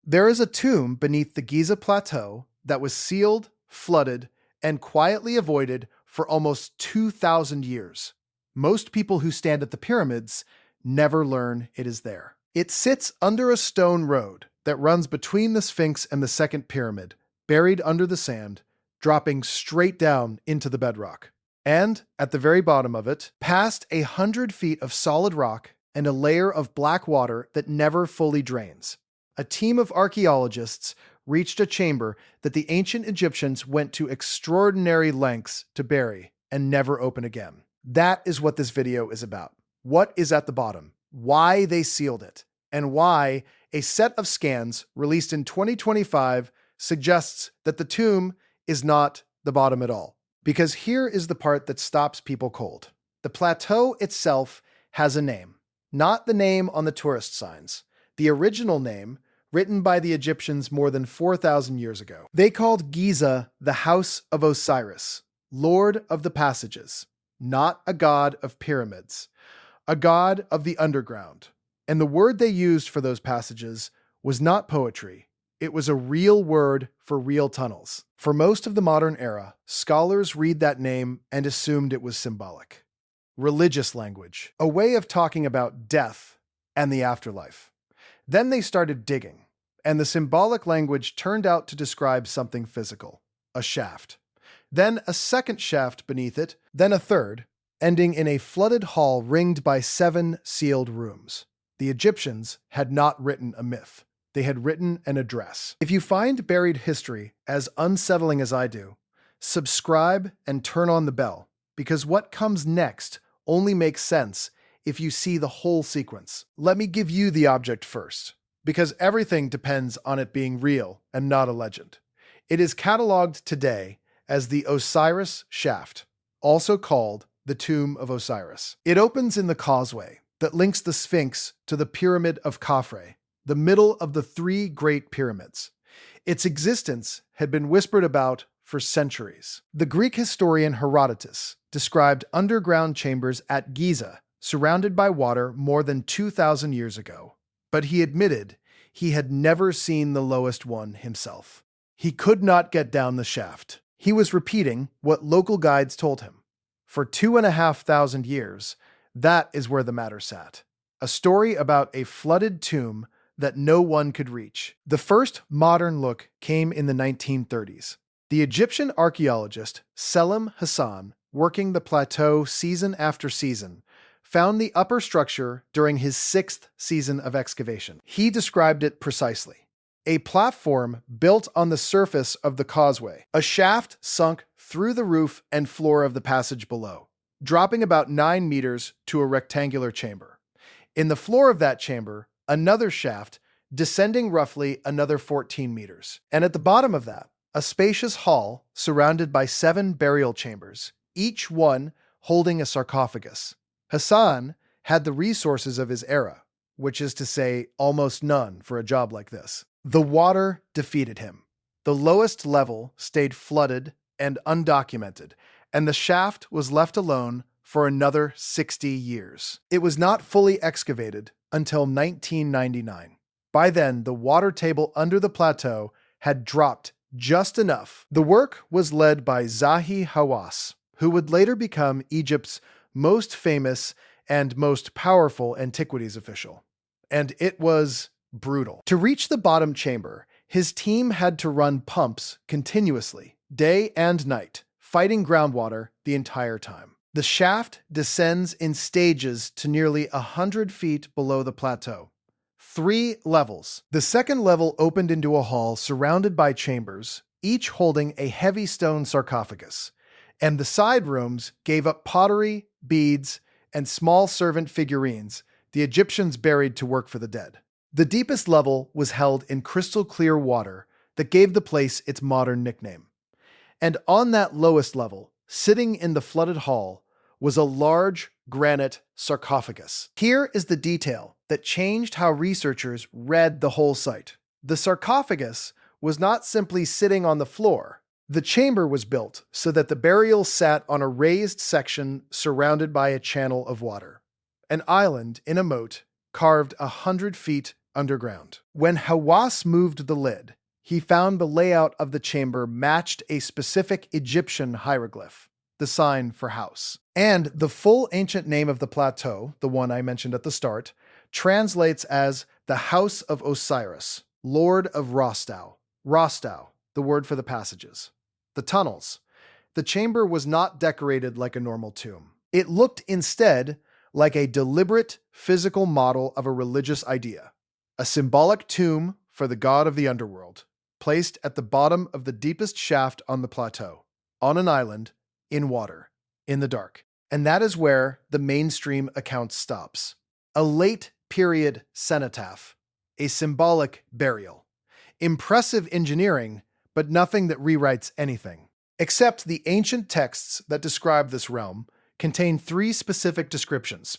There is a tomb beneath the Giza plateau that was sealed, flooded, and quietly avoided for almost 2,000 years. Most people who stand at the pyramids never learn it is there. It sits under a stone road that runs between the Sphinx and the second pyramid, buried under the sand, dropping straight down into the bedrock. And at the very bottom of it, past 100 feet of solid rock and a layer of black water that never fully drains, a team of archaeologists reached a chamber that the ancient Egyptians went to extraordinary lengths to bury and never open again. That is what this video is about. What is at the bottom, why they sealed it, and why a set of scans released in 2025 suggests that the tomb is not the bottom at all. Because here is the part that stops people cold. The plateau itself has a name, not the name on the tourist signs. The original name, written by the Egyptians more than 4,000 years ago. They called Giza the House of Osiris, Lord of the Passages, not a god of pyramids, a god of the underground. And the word they used for those passages was not poetry. It was a real word for real tunnels. For most of the modern era, scholars read that name and assumed it was symbolic. Religious language, a way of talking about death and the afterlife. Then they started digging, and the symbolic language turned out to describe something physical, a shaft. Then a second shaft beneath it, then a third, ending in a flooded hall ringed by 7 sealed rooms. The Egyptians had not written a myth. They had written an address. If you find buried history as unsettling as I do, subscribe and turn on the bell, because what comes next only makes sense if you see the whole sequence. Let me give you the object first, because everything depends on it being real and not a legend. It is cataloged today as the Osiris Shaft, also called the Tomb of Osiris. It opens in the causeway that links the Sphinx to the Pyramid of Khafre, the middle of the 3 great pyramids. Its existence had been whispered about for centuries. The Greek historian Herodotus described underground chambers at Giza, surrounded by water more than 2,000 years ago. But he admitted he had never seen the lowest one himself. He could not get down the shaft. He was repeating what local guides told him. For 2,500 years, that is where the matter sat. A story about a flooded tomb that no one could reach. The first modern look came in the 1930s. The Egyptian archaeologist Selim Hassan, working the plateau season after season, found the upper structure during his 6th season of excavation. He described it precisely. A platform built on the surface of the causeway, a shaft sunk through the roof and floor of the passage below, dropping about 9 meters to a rectangular chamber. In the floor of that chamber, another shaft descending roughly another 14 meters. And at the bottom of that, a spacious hall surrounded by 7 burial chambers, each one holding a sarcophagus. Hassan had the resources of his era, which is to say almost none for a job like this. The water defeated him. The lowest level stayed flooded and undocumented, and the shaft was left alone for another 60 years. It was not fully excavated until 1999. By then, the water table under the plateau had dropped just enough. The work was led by Zahi Hawass, who would later become Egypt's most famous and most powerful antiquities official. And it was brutal. To reach the bottom chamber, his team had to run pumps continuously, day and night, fighting groundwater the entire time. The shaft descends in stages to nearly 100 feet below the plateau. 3 levels. The second level opened into a hall surrounded by chambers, each holding a heavy stone sarcophagus, and the side rooms gave up pottery, beads, and small servant figurines the Egyptians buried to work for the dead. The deepest level was held in crystal clear water that gave the place its modern nickname. And on that lowest level, sitting in the flooded hall, was a large granite sarcophagus. Here is the detail that changed how researchers read the whole site. The sarcophagus was not simply sitting on the floor. The chamber was built so that the burial sat on a raised section surrounded by a channel of water. An island in a moat carved 100 feet underground. When Hawass moved the lid, he found the layout of the chamber matched a specific Egyptian hieroglyph, the sign for house. And the full ancient name of the plateau, the one I mentioned at the start, translates as the House of Osiris, Lord of Rostau. Rostau, the word for the passages. The tunnels. The chamber was not decorated like a normal tomb. It looked instead like a deliberate physical model of a religious idea, a symbolic tomb for the god of the underworld, placed at the bottom of the deepest shaft on the plateau, on an island, in water, in the dark. And that is where the mainstream account stops. A late period cenotaph, a symbolic burial. Impressive engineering, but nothing that rewrites anything. Except the ancient texts that describe this realm contain 3 specific descriptions,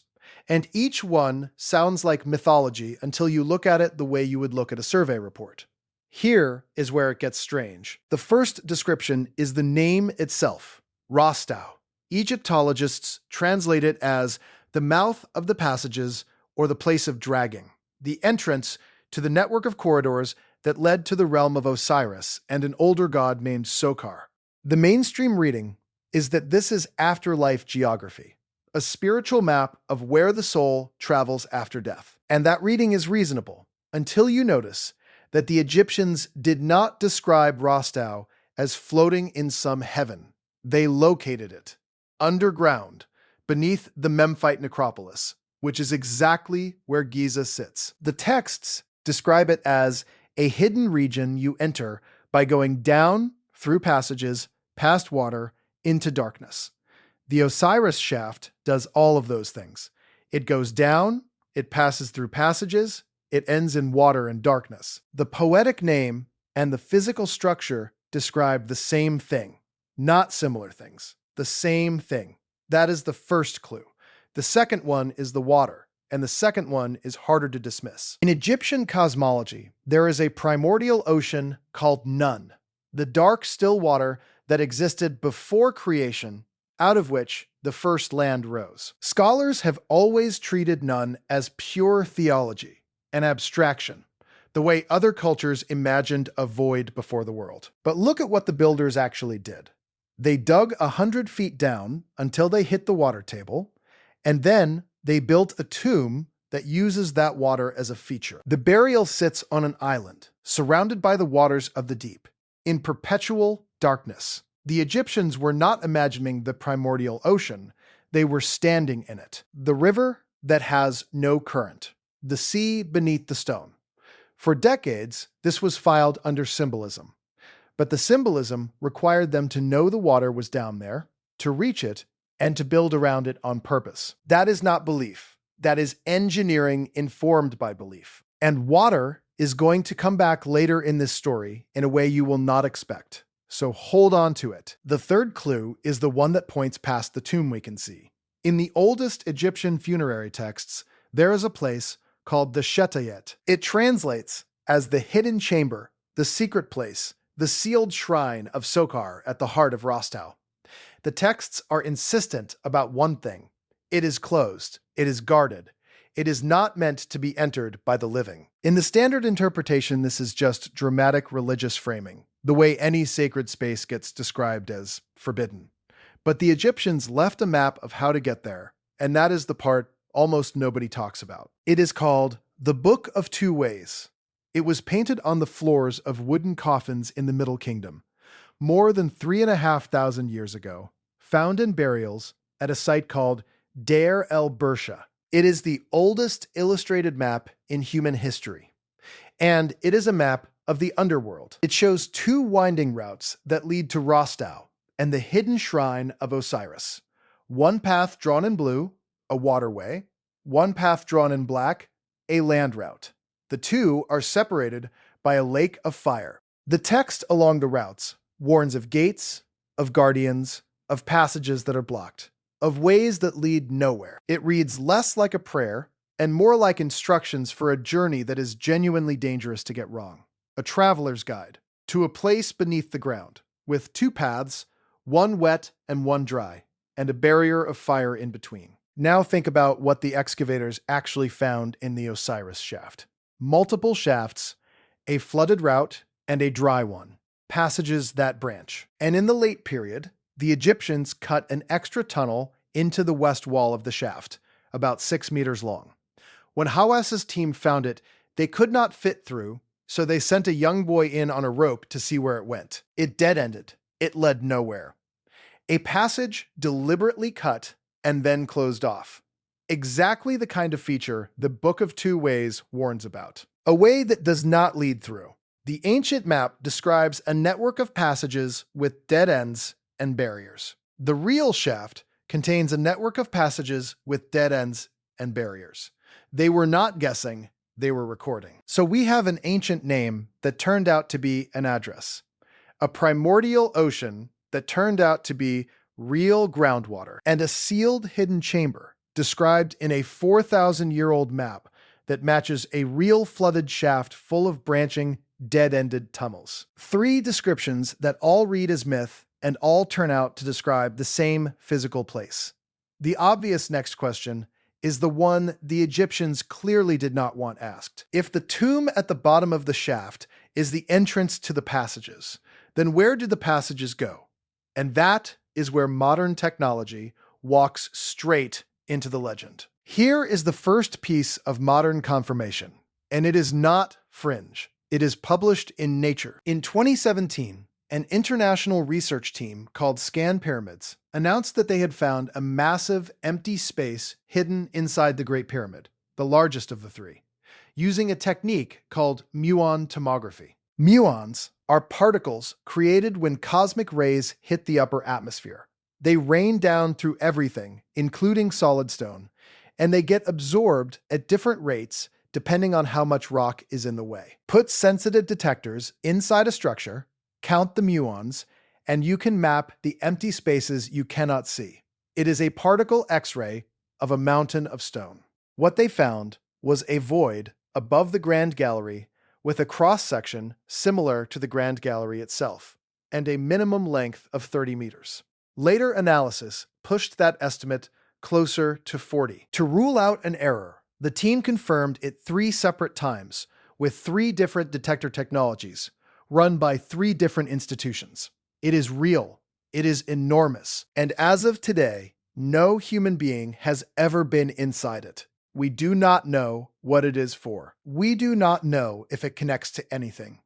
and each one sounds like mythology until you look at it the way you would look at a survey report. Here is where it gets strange. The first description is the name itself, Rostau. Egyptologists translate it as the mouth of the passages or the place of dragging, the entrance to the network of corridors that led to the realm of Osiris and an older god named Sokar. The mainstream reading is that this is afterlife geography, a spiritual map of where the soul travels after death. And that reading is reasonable until you notice that the Egyptians did not describe Rostau as floating in some heaven. They located it underground, beneath the Memphite necropolis, which is exactly where Giza sits. The texts describe it as a hidden region you enter by going down through passages, past water, into darkness. The Osiris Shaft does all of those things. It goes down, it passes through passages, it ends in water and darkness. The poetic name and the physical structure describe the same thing, not similar things. The same thing. That is the first clue. The second one is the water, and the second one is harder to dismiss. In Egyptian cosmology, there is a primordial ocean called Nun, the dark, still water that existed before creation, out of which the first land rose. Scholars have always treated Nun as pure theology, an abstraction, the way other cultures imagined a void before the world. But look at what the builders actually did. They dug 100 feet down until they hit the water table, and then they built a tomb that uses that water as a feature. The burial sits on an island, surrounded by the waters of the deep, in perpetual darkness. The Egyptians were not imagining the primordial ocean, they were standing in it. The river that has no current, the sea beneath the stone. For decades, this was filed under symbolism. But the symbolism required them to know the water was down there, to reach it, and to build around it on purpose. That is not belief. That is engineering informed by belief. And water is going to come back later in this story in a way you will not expect. So hold on to it. The third clue is the one that points past the tomb we can see. In the oldest Egyptian funerary texts, there is a place called the Shetayet. It translates as the hidden chamber, the secret place, the sealed shrine of Sokar at the heart of Rostau. The texts are insistent about one thing. It is closed. It is guarded. It is not meant to be entered by the living. In the standard interpretation, this is just dramatic religious framing, the way any sacred space gets described as forbidden. But the Egyptians left a map of how to get there, and that is the part almost nobody talks about. It is called the Book of Two Ways. It was painted on the floors of wooden coffins in the Middle Kingdom, more than 3,500 years ago, found in burials at a site called Deir el-Bersha. It is the oldest illustrated map in human history, and it is a map of the underworld. It shows 2 winding routes that lead to Rostau and the hidden shrine of Osiris. One path drawn in blue, a waterway, one path drawn in black, a land route. The 2 are separated by a lake of fire. The text along the routes warns of gates, of guardians, of passages that are blocked, of ways that lead nowhere. It reads less like a prayer and more like instructions for a journey that is genuinely dangerous to get wrong. A traveler's guide to a place beneath the ground, with 2 paths, one wet and one dry, and a barrier of fire in between. Now think about what the excavators actually found in the Osiris Shaft. multiple shafts, a flooded route, and a dry one, passages that branch. And in the late period, the Egyptians cut an extra tunnel into the west wall of the shaft, about 6 meters long. When Hawas's team found it, they could not fit through, so they sent a young boy in on a rope to see where it went. It dead-ended. It led nowhere. A passage deliberately cut and then closed off. Exactly the kind of feature the Book of Two Ways warns about. A way that does not lead through. The ancient map describes a network of passages with dead ends and barriers. The real shaft contains a network of passages with dead ends and barriers. They were not guessing, they were recording. So we have an ancient name that turned out to be an address. A primordial ocean that turned out to be real groundwater. And a sealed hidden chamber described in a 4,000-year-old map that matches a real flooded shaft full of branching, dead-ended tunnels. 3 descriptions that all read as myth and all turn out to describe the same physical place. The obvious next question is the one the Egyptians clearly did not want asked. If the tomb at the bottom of the shaft is the entrance to the passages, then where did the passages go? And that is where modern technology walks straight into the legend. Here is the first piece of modern confirmation, and it is not fringe. It is published in Nature. In 2017, an international research team called Scan Pyramids announced that they had found a massive empty space hidden inside the Great Pyramid, the largest of the 3, using a technique called muon tomography. Muons are particles created when cosmic rays hit the upper atmosphere. They rain down through everything, including solid stone, and they get absorbed at different rates depending on how much rock is in the way. Put sensitive detectors inside a structure, count the muons, and you can map the empty spaces you cannot see. It is a particle X-ray of a mountain of stone. What they found was a void above the Grand Gallery with a cross-section similar to the Grand Gallery itself, and a minimum length of 30 meters. Later analysis pushed that estimate closer to 40. To rule out an error, the team confirmed it 3 separate times with 3 different detector technologies, run by 3 different institutions. It is real, it is enormous, and as of today, no human being has ever been inside it. We do not know what it is for. We do not know if it connects to anything.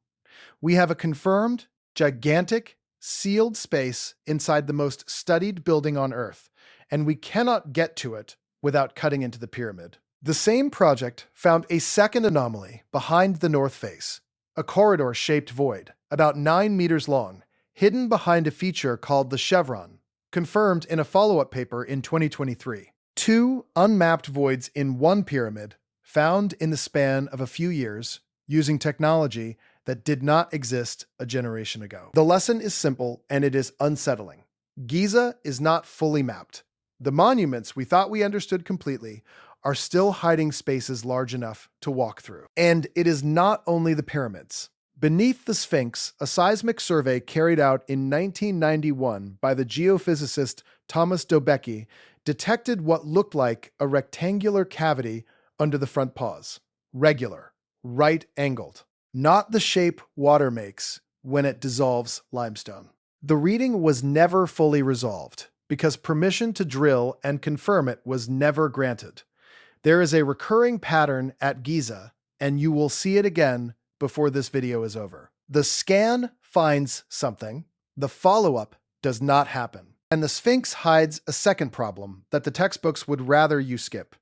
We have a confirmed, gigantic, sealed space inside the most studied building on Earth, and we cannot get to it without cutting into the pyramid. The same project found a second anomaly behind the north face, a corridor-shaped void, about 9 meters long, hidden behind a feature called the chevron, confirmed in a follow-up paper in 2023. 2 unmapped voids in one pyramid, found in the span of a few years, using technology that did not exist a generation ago. The lesson is simple, and it is unsettling. Giza is not fully mapped. The monuments we thought we understood completely are still hiding spaces large enough to walk through. And it is not only the pyramids. Beneath the Sphinx, a seismic survey carried out in 1991 by the geophysicist Thomas Dobecki detected what looked like a rectangular cavity under the front paws. Regular, right-angled. Not the shape water makes when it dissolves limestone. The reading was never fully resolved because permission to drill and confirm it was never granted. There is a recurring pattern at Giza, and you will see it again before this video is over. The scan finds something, the follow-up does not happen. And the Sphinx hides a second problem that the textbooks would rather you skip.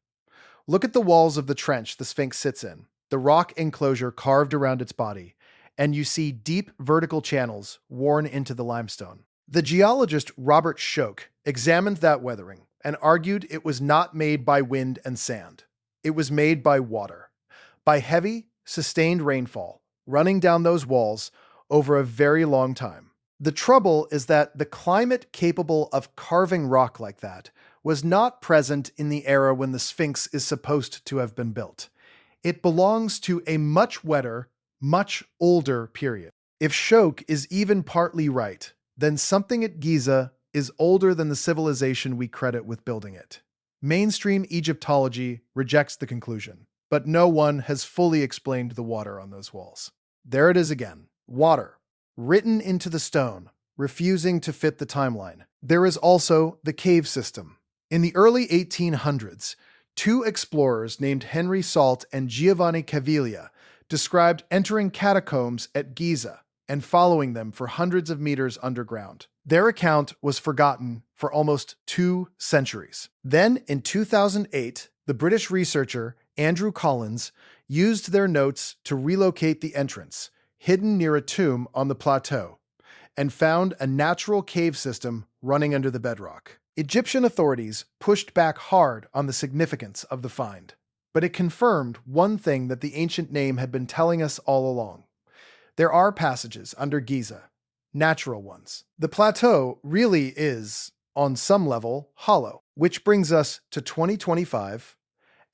Look at the walls of the trench the Sphinx sits in, the rock enclosure carved around its body, and you see deep vertical channels worn into the limestone. The geologist Robert Schoch examined that weathering and argued it was not made by wind and sand. It was made by water, by heavy, sustained rainfall running down those walls over a very long time. The trouble is that the climate capable of carving rock like that was not present in the era when the Sphinx is supposed to have been built. It belongs to a much wetter, much older period. If Schoch is even partly right, then something at Giza is older than the civilization we credit with building it. Mainstream Egyptology rejects the conclusion. but no one has fully explained the water on those walls. There it is again. Water, written into the stone, refusing to fit the timeline. There is also the cave system. In the early 1800s, two explorers named Henry Salt and Giovanni Caviglia described entering catacombs at Giza and following them for hundreds of meters underground. Their account was forgotten for almost 2 centuries. Then, in 2008, the British researcher Andrew Collins used their notes to relocate the entrance, hidden near a tomb on the plateau, and found a natural cave system running under the bedrock. Egyptian authorities pushed back hard on the significance of the find, but it confirmed one thing that the ancient name had been telling us all along. There are passages under Giza, natural ones. The plateau really is, on some level, hollow, which brings us to 2025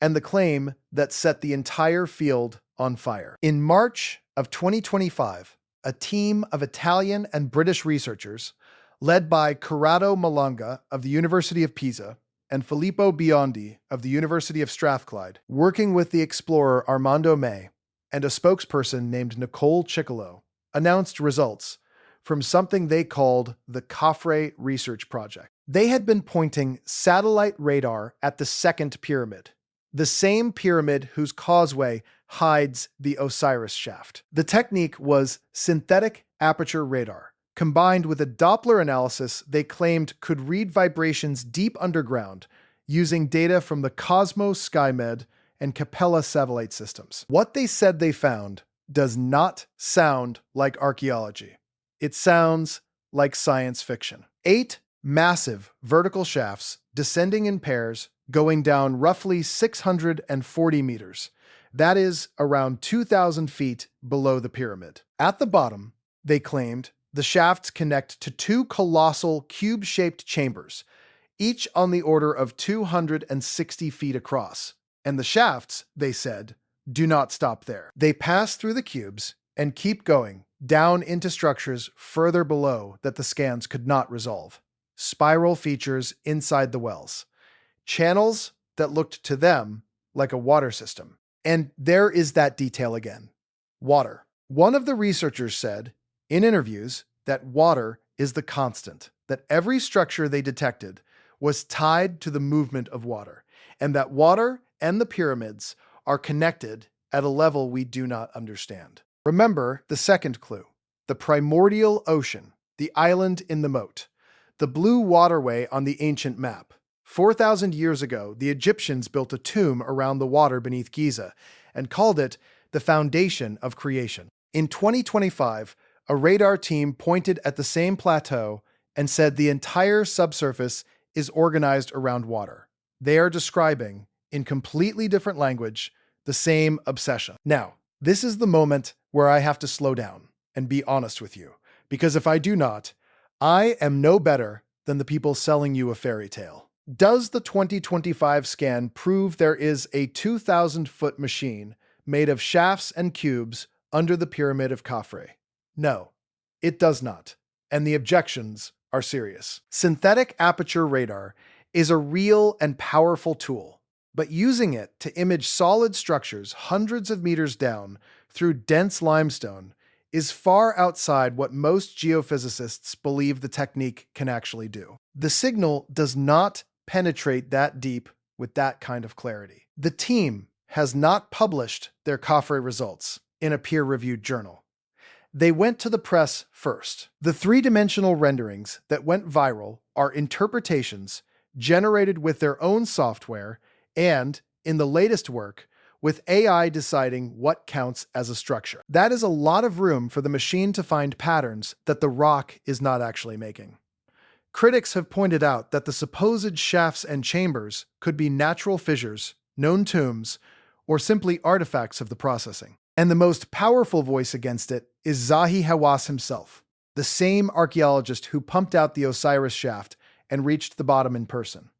and the claim that set the entire field on fire. In March of 2025, a team of Italian and British researchers, led by Corrado Malanga of the University of Pisa and Filippo Biondi of the University of Strathclyde, working with the explorer Armando May and a spokesperson named Nicole Ciccolo, announced results from something they called the Khafre Research Project. They had been pointing satellite radar at the second pyramid, the same pyramid whose causeway hides the Osiris Shaft. The technique was synthetic aperture radar, combined with a Doppler analysis they claimed could read vibrations deep underground using data from the Cosmos SkyMed and Capella satellite systems. What they said they found does not sound like archaeology. It sounds like science fiction. 8 massive vertical shafts descending in pairs, going down roughly 640 meters. That is around 2,000 feet below the pyramid. At the bottom, they claimed, the shafts connect to 2 colossal cube-shaped chambers, each on the order of 260 feet across. And the shafts, they said, do not stop there. They pass through the cubes and keep going down into structures further below that the scans could not resolve. Spiral features inside the wells. Channels that looked to them like a water system. And there is that detail again. Water. One of the researchers said, in interviews, that water is the constant, that every structure they detected was tied to the movement of water, and that water and the pyramids are connected at a level we do not understand. Remember the second clue, the primordial ocean, the island in the moat, the blue waterway on the ancient map. 4,000 years ago, the Egyptians built a tomb around the water beneath Giza and called it the foundation of creation. In 2025, a radar team pointed at the same plateau and said the entire subsurface is organized around water. They are describing, in completely different language, the same obsession. Now, this is the moment where I have to slow down and be honest with you, because if I do not, I am no better than the people selling you a fairy tale. Does the 2025 scan prove there is a 2,000-foot machine made of shafts and cubes under the pyramid of Khafre? No, it does not, and the objections are serious. Synthetic aperture radar is a real and powerful tool, but using it to image solid structures hundreds of meters down through dense limestone is far outside what most geophysicists believe the technique can actually do. The signal does not penetrate that deep with that kind of clarity. The team has not published their Khafre results in a peer-reviewed journal. They went to the press first. The 3-dimensional renderings that went viral are interpretations generated with their own software and, in the latest work, with AI deciding what counts as a structure. That is a lot of room for the machine to find patterns that the rock is not actually making. Critics have pointed out that the supposed shafts and chambers could be natural fissures, known tombs, or simply artifacts of the processing. And the most powerful voice against it is Zahi Hawass himself, the same archaeologist who pumped out the Osiris Shaft and reached the bottom in person.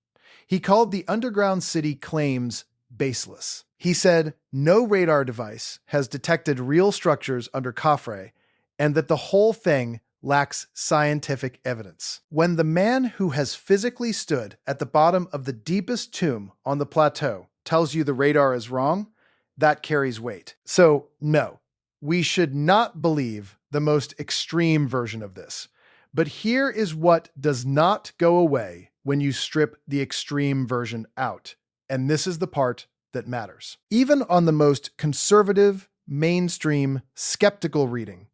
He called the underground city claims baseless. He said no radar device has detected real structures under Khafre and that the whole thing lacks scientific evidence. When the man who has physically stood at the bottom of the deepest tomb on the plateau tells you the radar is wrong, that carries weight. So, no, we should not believe the most extreme version of this. But here is what does not go away when you strip the extreme version out. And this is the part that matters. Even on the most conservative, mainstream, skeptical reading,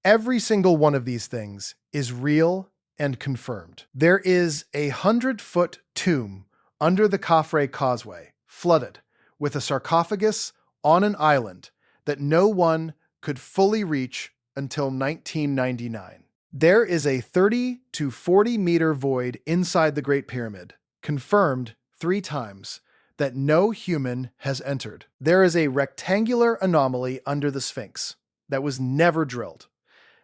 every single one of these things is real and confirmed. There is a 100-foot tomb under the Khafre Causeway, flooded, with a sarcophagus on an island that no one could fully reach until 1999. There is a 30 to 40 meter void inside the Great Pyramid, confirmed 3 times, that no human has entered. There is a rectangular anomaly under the Sphinx that was never drilled.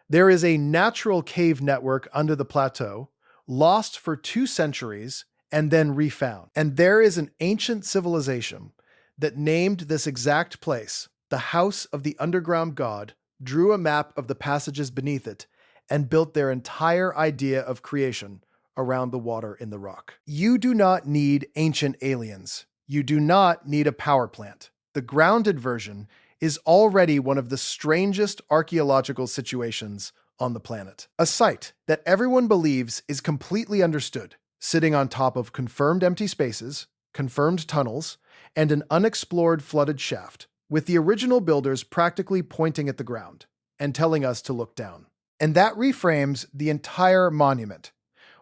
There is a natural cave network under the plateau, lost for 2 centuries and then refound. And there is an ancient civilization that named this exact place the House of the Underground God, drew a map of the passages beneath it, and built their entire idea of creation around the water in the rock. You do not need ancient aliens. You do not need a power plant. The grounded version is already one of the strangest archaeological situations on the planet. A site that everyone believes is completely understood, sitting on top of confirmed empty spaces, confirmed tunnels, and an unexplored flooded shaft, with the original builders practically pointing at the ground and telling us to look down. And that reframes the entire monument.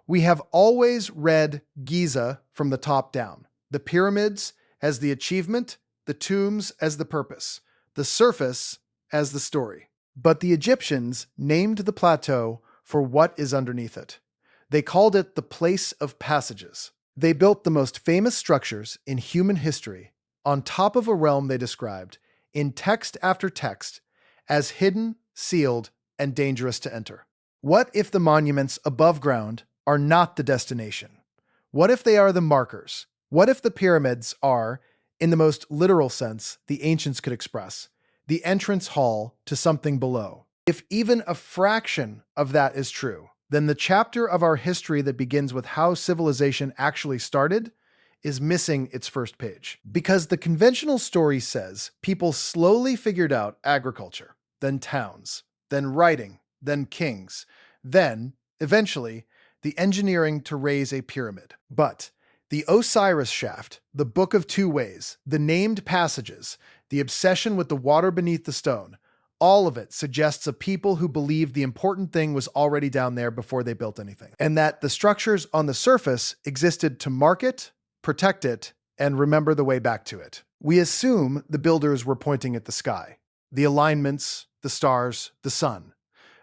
We have always read Giza from the top down. The pyramids as the achievement, the tombs as the purpose, the surface as the story. But the Egyptians named the plateau for what is underneath it. They called it the place of passages. They built the most famous structures in human history on top of a realm they described, in text after text, as hidden, sealed, and dangerous to enter. What if the monuments above ground are not the destination? What if they are the markers? What if the pyramids are, in the most literal sense the ancients could express, the entrance hall to something below? If even a fraction of that is true, then the chapter of our history that begins with how civilization actually started is missing its first page. Because the conventional story says people slowly figured out agriculture, then towns, then writing, then kings, then, eventually, the engineering to raise a pyramid. But the Osiris Shaft, the Book of Two Ways, the named passages, the obsession with the water beneath the stone, all of it suggests a people who believed the important thing was already down there before they built anything, and that the structures on the surface existed to mark it, protect it, and remember the way back to it. We assume the builders were pointing at the sky, the alignments, the stars, the sun.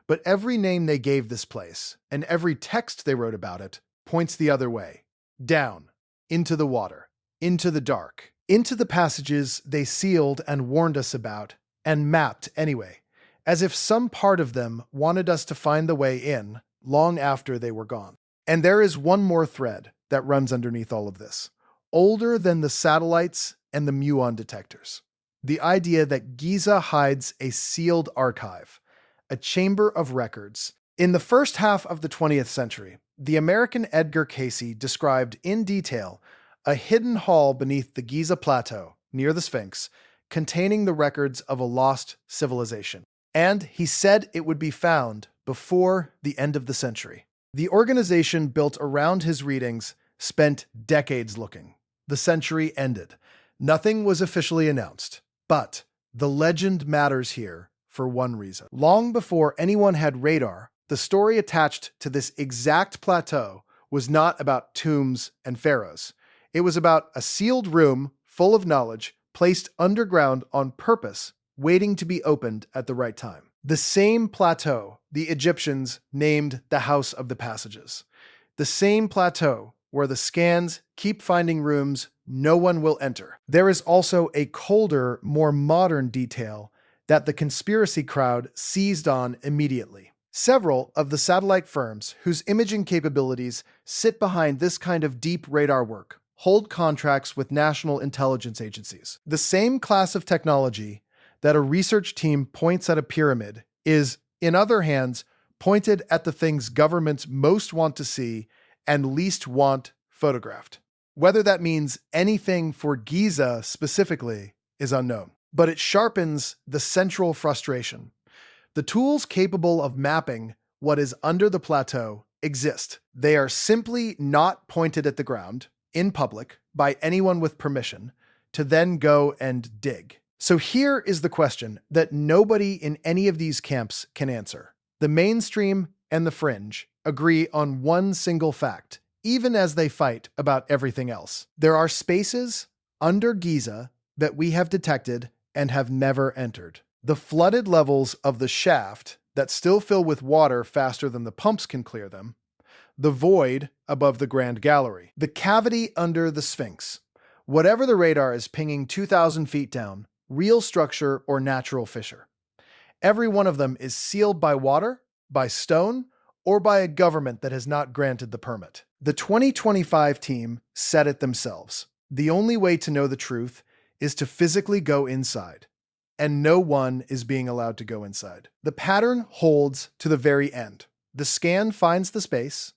But every name they gave this place, and every text they wrote about it, points the other way. Down, into the water, into the dark, into the passages they sealed and warned us about, and mapped anyway, as if some part of them wanted us to find the way in long after they were gone. And there is one more thread that runs underneath all of this, older than the satellites and the muon detectors. The idea that Giza hides a sealed archive, a chamber of records. In the first half of the 20th century, the American Edgar Cayce described in detail a hidden hall beneath the Giza Plateau, near the Sphinx, containing the records of a lost civilization. And he said it would be found before the end of the century. The organization built around his readings spent decades looking. The century ended. Nothing was officially announced. But the legend matters here for one reason. Long before anyone had radar, the story attached to this exact plateau was not about tombs and pharaohs. It was about a sealed room full of knowledge placed underground on purpose, waiting to be opened at the right time. The same plateau the Egyptians named the House of the Passages. The same plateau where the scans keep finding rooms no one will enter. There is also a colder, more modern detail that the conspiracy crowd seized on immediately. Several of the satellite firms whose imaging capabilities sit behind this kind of deep radar work hold contracts with national intelligence agencies. The same class of technology that a research team points at a pyramid is, in other hands, pointed at the things governments most want to see and least want photographed. Whether that means anything for Giza specifically is unknown. but it sharpens the central frustration. The tools capable of mapping what is under the plateau exist. They are simply not pointed at the ground in public by anyone with permission to then go and dig. So here is the question that nobody in any of these camps can answer. The mainstream and the fringe agree on one single fact, even as they fight about everything else. There are spaces under Giza that we have detected and have never entered. The flooded levels of the shaft that still fill with water faster than the pumps can clear them, the void above the Grand Gallery, the cavity under the Sphinx. Whatever the radar is pinging 2,000 feet down, real structure or natural fissure. Every one of them is sealed by water, by stone, or by a government that has not granted the permit. The 2025 team said it themselves. The only way to know the truth is to physically go inside, and no one is being allowed to go inside. The pattern holds to the very end. The scan finds the space,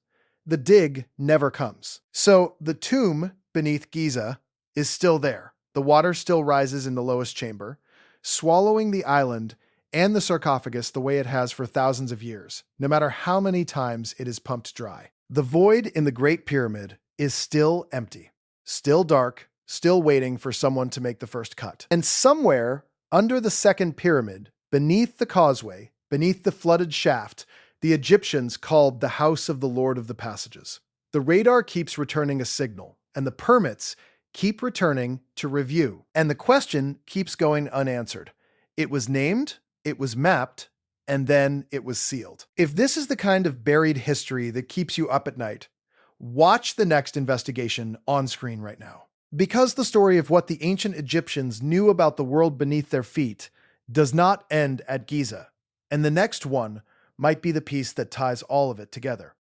the dig never comes. So the tomb beneath Giza is still there. The water still rises in the lowest chamber, swallowing the island and the sarcophagus the way it has for thousands of years, no matter how many times it is pumped dry. The void in the Great Pyramid is still empty, still dark, still waiting for someone to make the first cut. And somewhere under the second pyramid, beneath the causeway, beneath the flooded shaft, the Egyptians called the House of the Lord of the Passages. The radar keeps returning a signal, and the permits keep returning to review. And the question keeps going unanswered. It was named, it was mapped, and then it was sealed. If this is the kind of buried history that keeps you up at night, watch the next investigation on screen right now. Because the story of what the ancient Egyptians knew about the world beneath their feet does not end at Giza, and the next one might be the piece that ties all of it together.